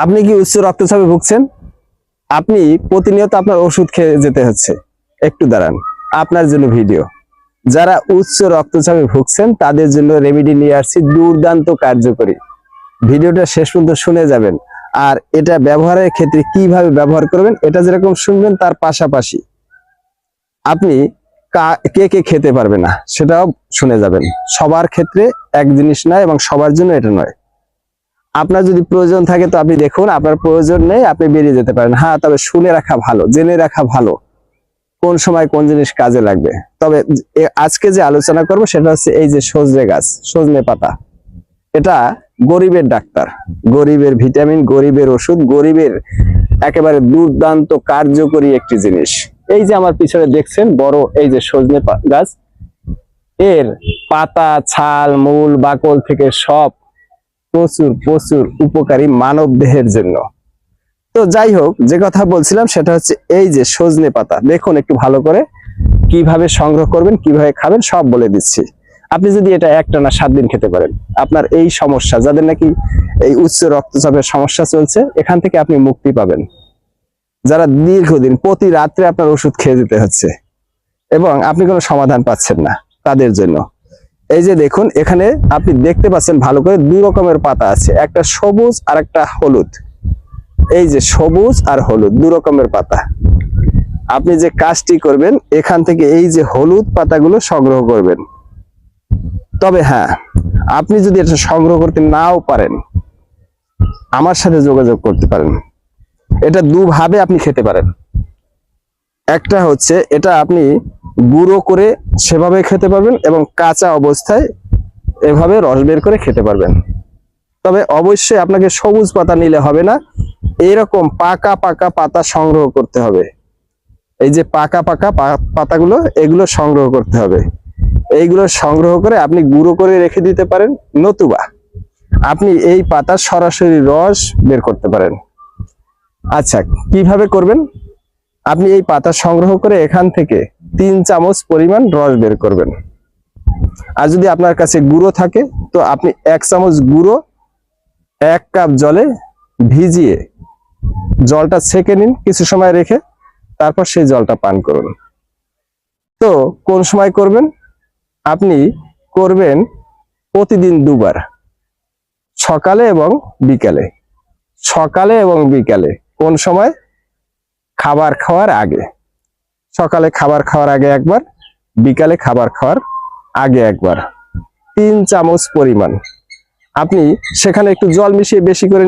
আপনি কি উচ্চ রক্তচাপে ভুগছেন? আপনি প্রতিনিয়ত আপনার ওষুধ খেয়ে যেতে হচ্ছে। একটু দাঁড়ান, আপনার জন্য ভিডিও। যারা উচ্চ রক্তচাপে ভুগছেন তাদের জন্য রেমেডি নিয়ে আসছি, দুর্দান্ত কার্যকরী। ভিডিওটা শেষ পর্যন্ত শুনে যাবেন। আর এটা ব্যবহারের ক্ষেত্রে কিভাবে ব্যবহার করবেন এটা যেরকম শুনবেন, তার পাশাপাশি আপনি কে কে খেতে পারবে না সেটাও শুনে যাবেন। সবার ক্ষেত্রে এক জিনিস নয় এবং সবার জন্য এটা নয়। আপনার যদি প্রয়োজন থাকে তো আপনি দেখুন, আপনার প্রয়োজন নেই আপনি বেরিয়ে যেতে পারেন। হ্যাঁ, তবে শুনে রাখা ভালো, জেনে রাখা ভালো কোন সময় কোন জিনিস কাজে লাগবে। তবে আজকে যে আলোচনা করব সেটা হচ্ছে এই যে সজনে গাছ, সজনে পাতা। এটা গরিবের ডাক্তার, গরিবের ভিটামিন, গরিবের ওষুধ, গরিবের একেবারে দুর্দান্ত কার্যকরী একটি জিনিস। এই যে আমার পিছনে দেখছেন বড় এই যে সজনে গাছ, এর পাতা, ছাল, মূল, বাকল থেকে সব প্রচুর প্রচুর উপকারী মানব দেহের জন্য। তো যাই হোক, যে কথা বলছিলাম সেটা হচ্ছে এই যে সজনে পাতা। দেখুন একটু ভালো করে কিভাবে সংগ্রহ করবেন, কিভাবে খাবেন সব বলে দিচ্ছি। আপনি যদি এটা একটানা 7 দিন খেতে পারেন, আপনার এই সমস্যা, যাদের নাকি এই উচ্চ রক্তচাপের সমস্যা চলছে, এখান থেকে আপনি মুক্তি পাবেন। যারা দীর্ঘদিন প্রতি রাত্রে আপনার ওষুধ খেয়ে যেতে হচ্ছে এবং আপনি কোনো সমাধান পাচ্ছেন না, তাদের জন্য এই যে দেখুন, এখানে আপনি দেখতে পাচ্ছেন ভালো করে 2 রকমের পাতা আছে, একটা সবুজ আর একটা হলুদ। এই যে সবুজ আর হলুদ 2 রকমের পাতা। আপনি যে কাজটি করবেন, এখান থেকে এই যে হলুদ পাতাগুলো সংগ্রহ করবেন। তবে হ্যাঁ, আপনি যদি এটা সংগ্রহ করতে নাও পারেন, আমার সাথে যোগাযোগ করতে পারেন। এটা দুভাবে আপনি খেতে পারেন। একটা হচ্ছে এটা আপনি গুঁড়ো করে সেভাবে খেতে পারবেন এবং কাঁচা অবস্থায় এভাবে রস বের করে খেতে পারবেন। তবে অবশ্যই আপনাকে সবুজ পাতা নিলে হবে না, এরকম পাকা পাকা পাতা সংগ্রহ করতে হবে। এই যে পাকা পাকা পাতাগুলো, এগুলো সংগ্রহ করতে হবে। এইগুলো সংগ্রহ করে আপনি গুঁড়ো করে রেখে দিতে পারেন, নতুবা আপনি এই পাতার সরাসরি রস বের করতে পারেন। আচ্ছা, কিভাবে করবেন? আপনি এই পাতা সংগ্রহ করে এখান থেকে 3 চামচ পরিমাণ রস বের করবেন। আর যদি আপনার কাছে গুঁড়ো থাকে তো আপনি 1 চামচ গুঁড়ো 1 কাপ জলে ভিজিয়ে জলটা ছেঁকে নিন কিছু সময় রেখে, তারপর সেই জলটা পান করুন। তো কোন সময় করবেন? আপনি করবেন প্রতিদিন 2 বার, সকালে এবং বিকালে। সকালে এবং বিকালে। কোন সময়? খাবার খাওয়ার আগে। সকালে খাবার খাওয়ার আগে একবার, বিকালে খাবার খাওয়ার আগে একবার। 3 চামচ পরিমাণ। আপনি সেখানে একটু জল মিশিয়ে বেশি করে